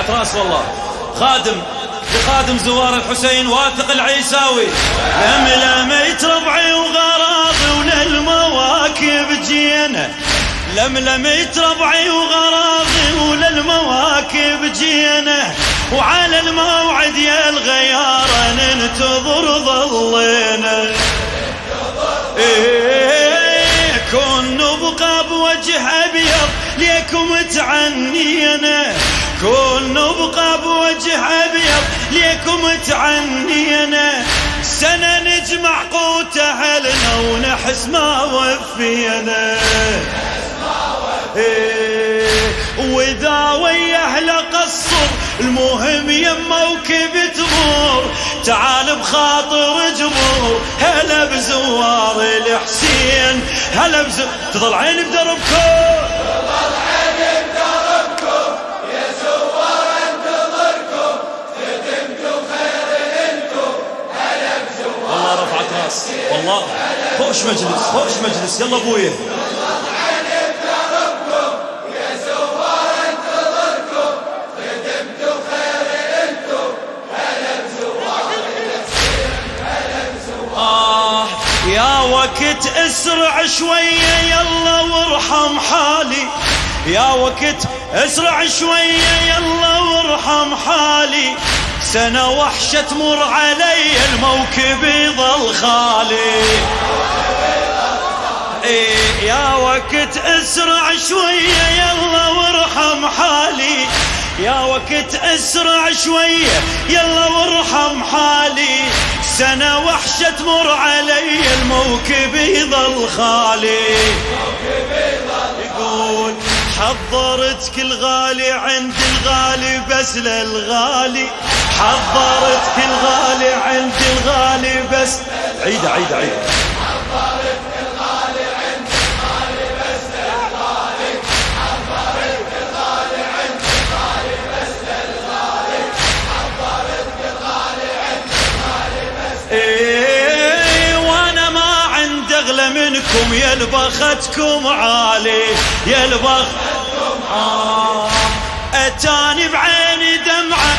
رفعت راس والله. خادم لخادم زوار الحسين واثق العيساوي، لملميت ربعي وغراضي وللمواكب جينا، لملميت ربعي وغراضي وللمواكب جينا، وعلى الموعد يا الغيارة ننتظر ظلينا. كون نبقى بوجه أبيض ليكم تعنينا، كون نبقى بوجه أبيض ليكم تعنينا، سنة نجمع قوت أهلنا ونحس ما وفينا. وإذا ويا أهل قصر المهم يموكب تمور، تعال بخاطر جمهور، هلا بزوار الحسين، هلا تظل عيني بدربكم، تظل عيني بدربكم يا زوار انتظركم، خدمتوا خير انتم، هلا بزوار. والله رفعت راس والله. خوش مجلس خوش مجلس. يلا ابويا. يا وقت اسرع شوية يلا وارحم حالي، يا وقت اسرع شوية يلا وارحم حالي، سنة وحشة تمر علي الموكب يظل خالي. يا وقت اسرع شوية يلا وارحم حالي، يا وقت اسرع شوية يلا وارحم حالي، سنة وحشة تمر علي الموكب يظل خالي. يقول حضرتك الغالي عند الغالي بس للغالي، حضرتك الغالي عند الغالي بس. عيدة عيدة عيدة. حضرتك الغالي عند الغالي بس للغالي، حضرتك الغالي عند الغالي بس للغالي، حضرتك الغالي عند الغالي بس. وانا ما عند اغلى منكم يا لبختكم عالي، يا لبختكم اتاني بعيني دمعة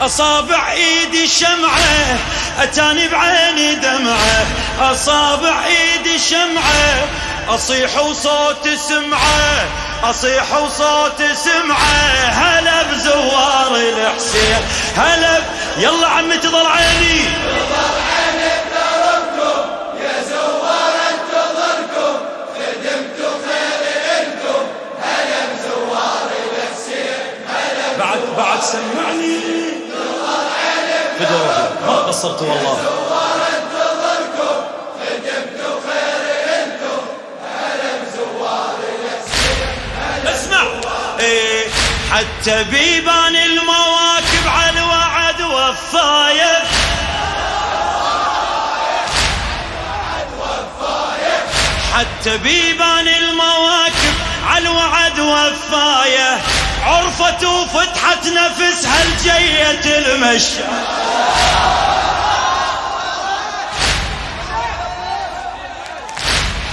اصابع ايدي شمعة، اتاني بعيني دمعة اصابع ايدي شمعة، اصيح وصوت سمعة، اصيح وصوت سمعة، هلا بزوار الحسين، هلا يلا عمي تظل عيني، تظل عيني بدربكم يا زوار انتظركم، خدمتوا خير انتم، هلا بزوار الحسين، هلا بعد سمعني تظل عيني بدربكم ما قصرت والله. زوار انتظركم، خدمتوا خير انتم، هلا بزوار الحسين. اسمع حتى بيبان المواكب على الوعد وفاية، حتى بيبان المواكب على الوعد وفاية، عرفت وفتحت نفسها الجية المشى.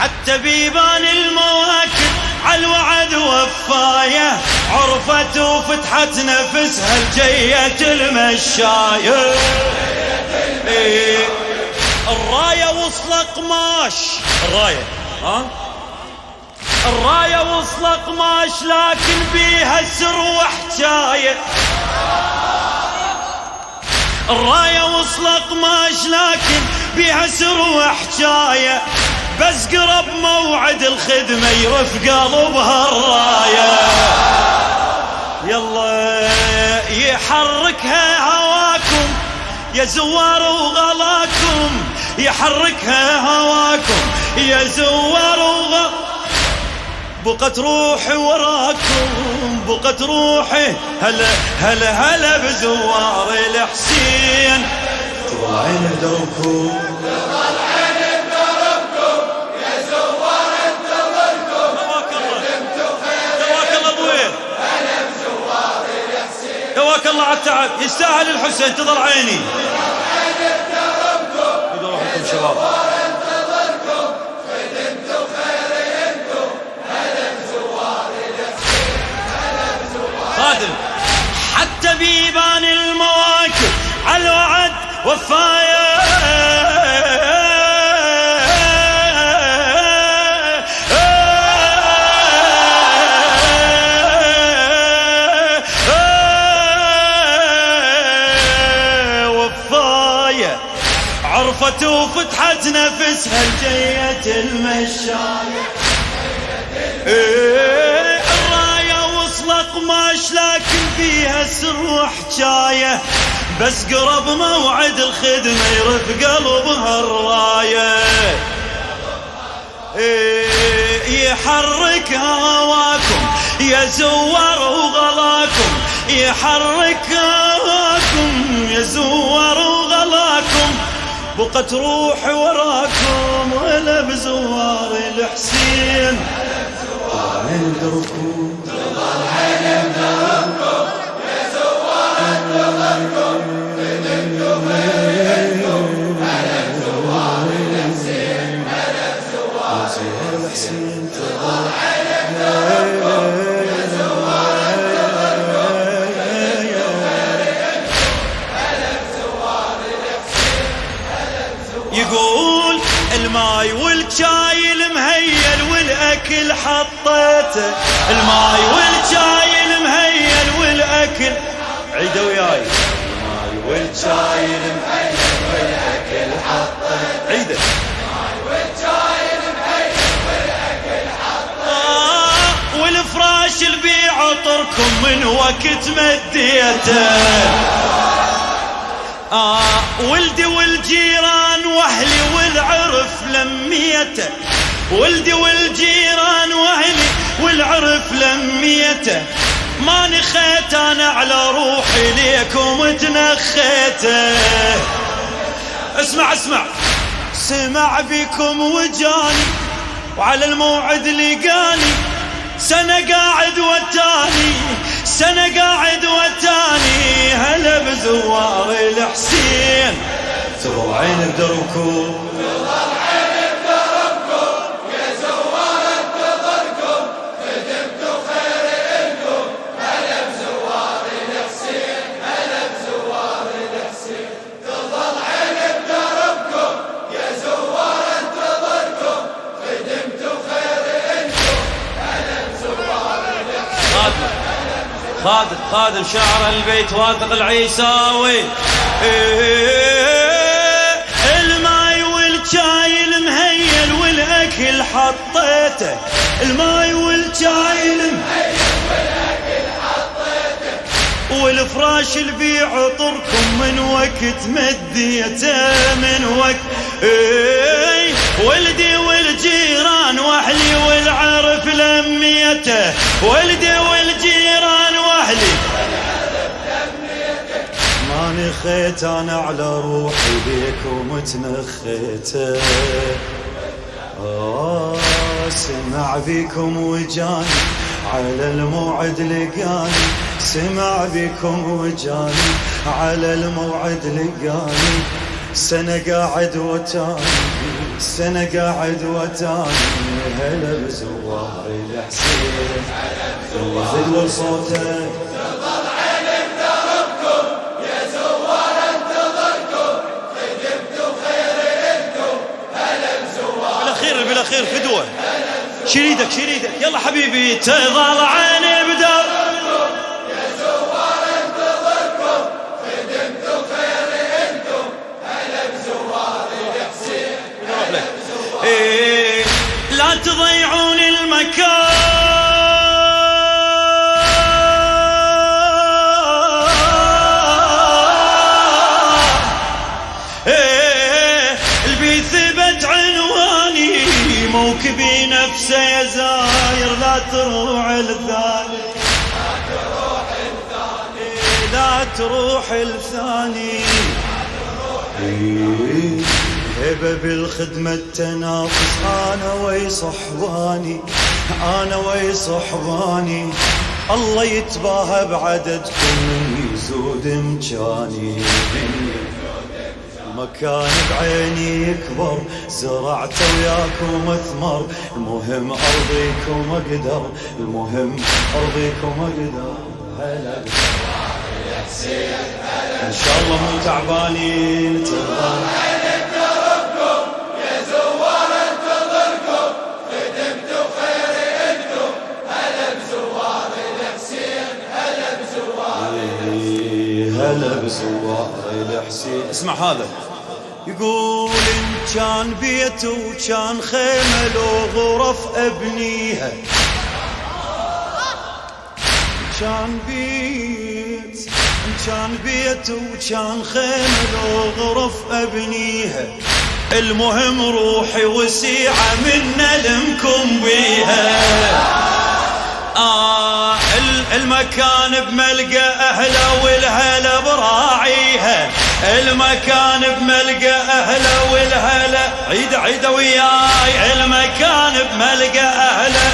حتى بيبان المواكب على الوعد وفاية، عرفت وفتحت نفسها الجية المشاية. الراية وصل قماش، الراية الراية وصل قماش لكن بيها سر وحكاية، الراية وصل قماش لكن بيها سر وحكاية، بس قرب موعد الخدمة يرف قلبها الراية. يلا يحركها هواكم يا زوار وغلاكم، يحركها هواكم يا زوار بقت روحي وراكم، بقت روحي هلا هلا هلا بزوار الحسين. تظل عيني بدربكم، تظل عيني بدربكم يا زوار انتظركم، خدمتوا خير دواك الله ابوي، هلا بزوار الحسين، دواك الله على التعب، يستاهل الحسين. تظل عيني تظل عيني بدربكم بدربكم شباب. انتظركم، خدمتوا خير انتم، هلا بزوار الحسين، هلا بزوار. خادم حتى حتى بيبان المواكب على الوعد وفايا. وفايا عرفت وفتحت نفسها الجية المشاية. الراية وصلت قماش لكن فيها سر وحكاية، بس قرب موعد الخدمة يرف قلبها الراية. يحرك هواكم يا زوار وغلاكم، يحرك هواكم يا زوار وغلاكم، بقت روحي وراكم ولا بزوار الحسين. عين دربكم تظل عين بدربكم يا زوار انتظركم، خدمتم خيركم على زوار الحسين، على زوار الحسين. تظل عين بدربكم يا زوار انتظركم، خدمتم خيركم على زوار الحسين، على زوار. يقول الماي والجاي المهيل والاكل حطيته، الماي والجاي المهيل والاكل، عيدوا وياي. الماي والجاي المهيل والاكل حطيته، عيده. الماي والجاي المهيل والاكل حطيته، والفراش البيع عطركم من وقت مديته. ولدي والجيران واهلي والعرف لميته، ولدي والجيران واهلي والعرف لميته، ما نخيت انا على روحي ليكم تنخيته. اسمع اسمع، سمع بكم وجاني وعلى الموعد لقاني، سنة قاعد وتاني، سنة قاعد وتاني، هلا بزوار الحسين. تظل عين بدربكم، تظل عين بدربكم يا زوار انتظركم، خدمتم خير إلكم، هلا بزوار الحسين، هلا بزوار الحسين. تظل عين بدربكم يا زوار انتظركم، خدمتم خير إلكم، هلا بزوار الحسين. خادم شاعر البيت واثق العيساوي. الماي والجاي المهيل والاكل حطيته، الماي والجاي المهيل والاكل حطيته، والفراش البيع عطركم من وقت مديته، من وقت. ولدي والجيران واهلي والعرف لميته، ولدي والجيران واهلي ما نخيت انا على روحي بيكم تنخيته. سمع بكم وجاني على الموعد لقاني، سمع بكم وجاني على الموعد لقاني، سنة قاعد وتاني، سنة قاعد وتاني، هلا بزوار الحسين. زد صوتك. تظل عين بدربكم يا زوار انتظركم، خدمتم خير إلكم، هلا بزوار. بالاخير فدوه. شريدك يلا حبيبي. تظل عيني بدربكم يا زوار انتظركم، خدمتم خير إلكم، هلا بزوار الحسين، هلا بزوار. لا تضيعون المكان، البي ثبت عنواني، موكبي نفسه يا زاير، لا تروح الثاني، لا تروح الثاني. هبة بالخدمة التنافس، أنا وي صحباني، أنا وي صحباني، الله يتباهى بعددكم من يزود مكاني. مكان بعيني يكبر، زرعت وياكم اثمر، المهم ارضيكم اقدر، المهم ارضيكم اقدر. هلا ان شاء الله مو تعبانين تظل يا زوار انتظركم خدمتوا خير انتم هلا بزوار الحسين هلا بزوار هلا بزوار الحسين. اسمع هذا يقول إن كان بيت وكان خيمة لو غرف أبنيها، كان بيت إن كان بيت وكان خيمة لو غرف أبنيها، المهم روحي وسيعة من لمكم بيها. المكان بملقى أهله والهلا براعيها، المكان بملقى أهله والهلا عيدة عيدة وياي، المكان بملقى أهله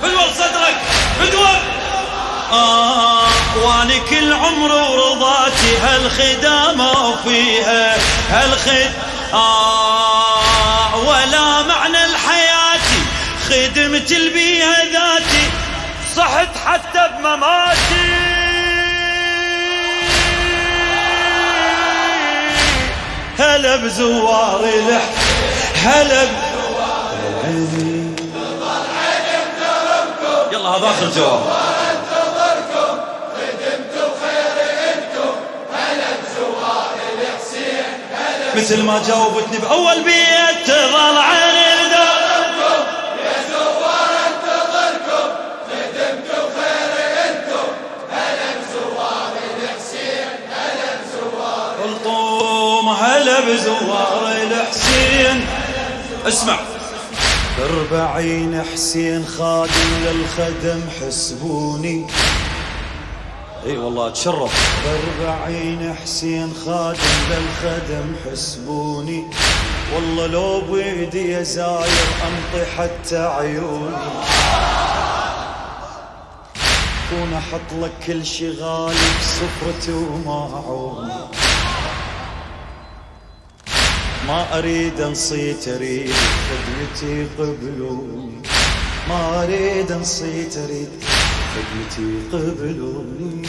فدوى صدرك فدوى. واني كل عمر ورضاتي هالخدامة فيها ولا معنى لحياتي خدمت البيها ذاتي، صحت حتى بمماتي هلا بزوار هلا يلا هذا اخر جواب. مثل ما جاوبتني بأول بيت تظل عين دربكم يا زوار انتظركم خدمتوا خير انتم هلا بزوار الحسين هلا بزوار الطوم هلا بزوار الحسين. اسمع 40 حسين خادم للخدم حسبوني، اي والله اتشرف 40 حسين خادم للخدم حسبوني، والله لو بيدي يا زاير انطي حتى عيوني، كون احط لك كل شي غالي بسفرتي وماعوني، ما اريد انصيت اريد خدمتي قبلوني، ما اريد انصيت اريد خدمتي قبلوني.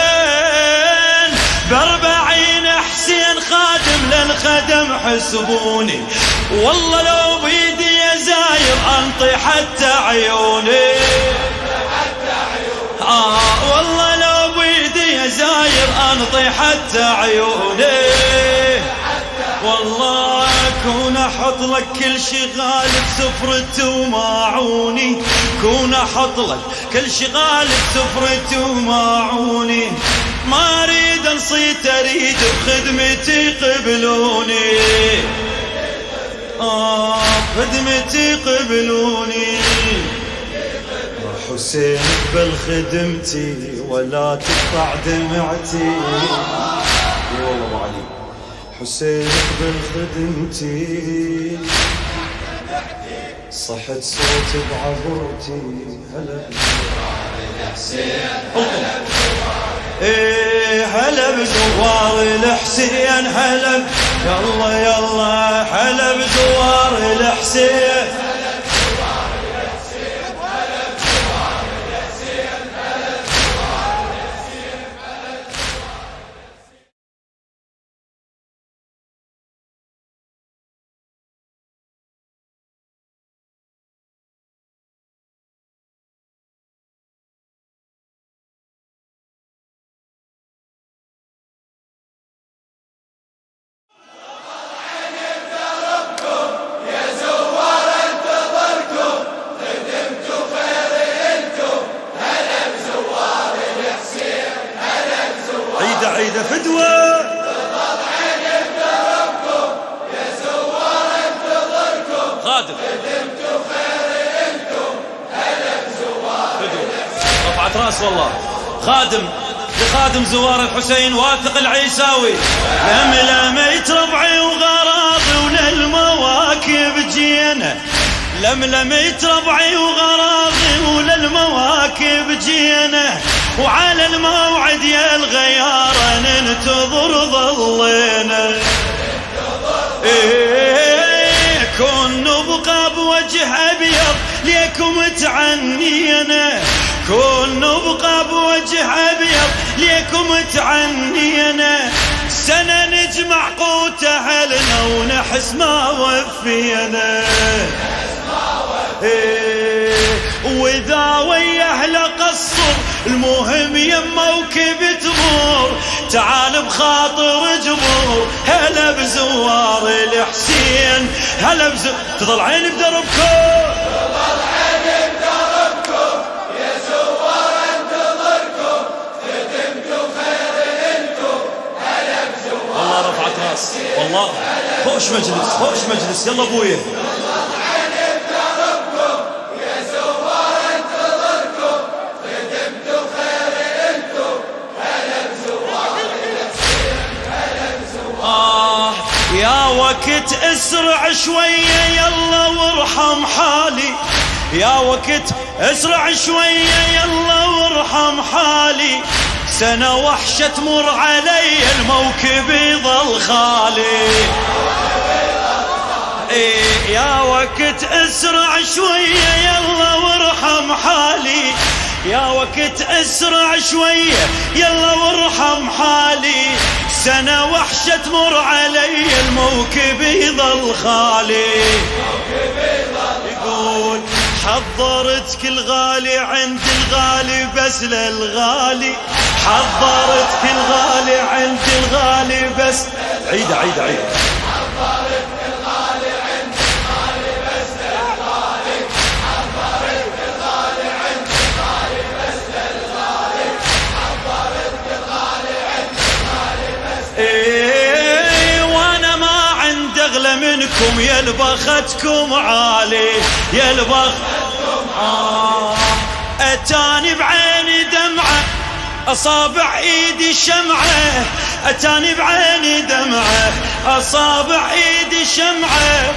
حسين ب40 حسين خادم للخدم حسبوني، والله لو بيدي يا زاير انطي حتى عيوني، والله لو بيدي يا زاير انطي حتى عيوني، والله كون احط لك كل شي غالي بسفرتي وماعوني، كون احط لك كل شي غالي بسفرتي وماعوني، ما اريد انصيت اريد بخدمتي قبلوني، خدمتي قبلوني. حسين اقبل خدمتي ولا تقطع دمعتي، اي والله ابو علي حسين اقبل خدمتي، صحت صوتي بعبرتي هلا ايه هلا بزوار الحسين هلا يلا يلا هلا بزوار الحسين. عيدة فدوى تظل عيني بدربكم يا زوار انتظركم خادم خدمتوا خير انتم هلا بزوار فدوى رفعت راس والله خادم لخادم زوار الحسين واثق العيساوي. لملميت ربعي وغراضي وللمواكب جينا، لملميت ربعي وغراضي وللمواكب جينا، وعلى الموعد يا الغيارة ننتظر ظلينا. كون نبقى بوجه أبيض ليكم تعنينا، كون نبقى بوجه أبيض ليكم تعنينا، سنة نجمع قوت أهلنا ونحس ما وفينا. وإذا ويا أهل قصر المهم يما وكب تمور، تعال بخاطر جبور، هلا بزوار الحسين، هلا تظل عيني بدربكم، تظل عيني بدربكم يا زوار انتظركم، خدمتوا خير انتم، هلا بزوار. والله رفعت راس، والله خوش مجلس، خوش مجلس. يلا ابويا يا وقت اسرع شوية يلا وارحم حالي، يا وقت اسرع شوية يلا وارحم حالي، سنة وحشة تمر علي الموكب يظل خالي. يا وقت اسرع شوية يلا وارحم حالي، يا وقت اسرع شوية يلا وارحم حالي، سنة وحشة تمر علي الموكب يظل خالي. يقول حضرتك الغالي عند الغالي بس للغالي، حضرتك الغالي عند الغالي بس. عيد عيد عيد. حضرتك الغالي عند الغالي بس للغالي، حضرتك الغالي عند الغالي بس للغالي، حضرتك الغالي عند الغالي بس. وانا ما عند اغلى منكم يا البختكم عالي، يا البختكم اتاني بعيني دمعة اصابع ايدي شمعة، اتاني بعيني دمعة اصابع ايدي شمعة.